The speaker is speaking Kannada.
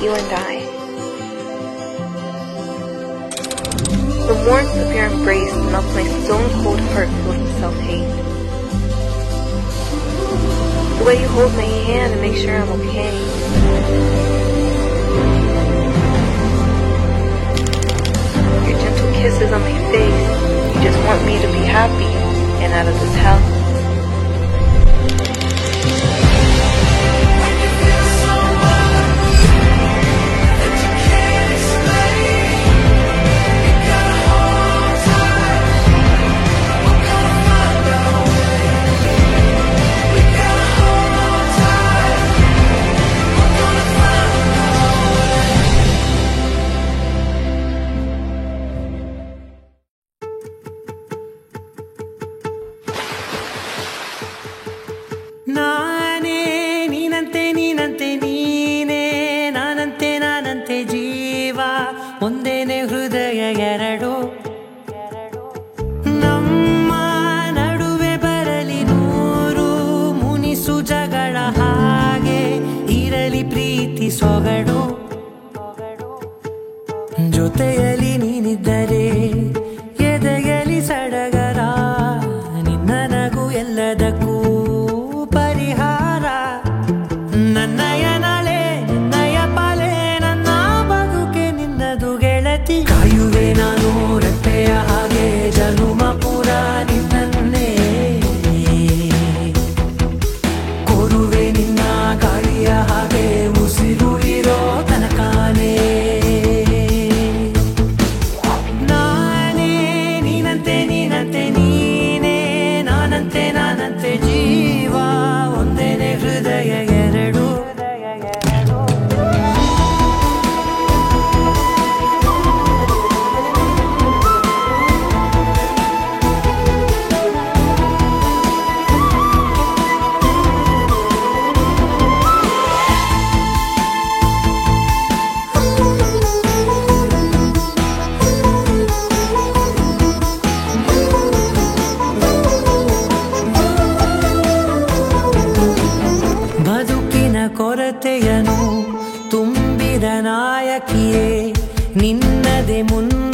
you and I. The warmth of your embrace melts my stone-cold heart filled with self-hate. The way you hold my hand and make sure I'm okay. Your gentle kisses on my face, you just want me to be happy and out of this hell. ನಾನೇ ನೀನಂತೆ ನೀನಂತೆ ನೀನೇ ನಾನಂತೆ ನಾನಂತೆ ಜೀವ ಒಂದೇನೆ ಹೃದಯ ಎರಡು ನಮ್ಮ ನಡುವೆ ಬರಲಿ ನೂರು ಮುನಿಸು ಜಗಳ ಹಾಗೆ ಇರಲಿ ಪ್ರೀತಿ ಸೊಗಡು ಜೊತೆಯಲ್ಲಿ ನೀನಿದ್ದರೆ ಎದೆಯಲಿ ಸಡಗರ ನಿನ್ನ ನಗು ಎಲ್ಲದಕ್ಕೂ ಪರಿಹಾರ ನನ್ನಯ ನಾಳೆ ನಿನ್ನಯ ಪಾಲೆ ನನ್ನ ಬದುಕೆ ನಿನ್ನದು ಗೆಳತಿ ಕಾಯುವೆ ನಾನು ರೆಪ್ಪೆಯ ಹಾಗೆ ಜನುಮ ಪುರ ನಿನ್ನನ್ನೇ ಕೋರುವೆ ನಿನ್ನ ಗಾಳಿಯ ಹಾಗೆ ಉಸಿರು ಇರೋ ತನಕಾನೇ ನಾನೇ ನೀನಂತೆ ನೀನಂತೆ ನೀನೇ ನಾನಂತೆ ನಾನಂತೆ ಜೀವ ಒಂದೇನೆ ಹೃದಯ ಎರಡು ಬದುಕಿನ ಕೊರತೆಯನು ತುಂಬಿದ ನಾಯಕಿಯೇ ನಿನ್ನದೆ ಮುನ್ನ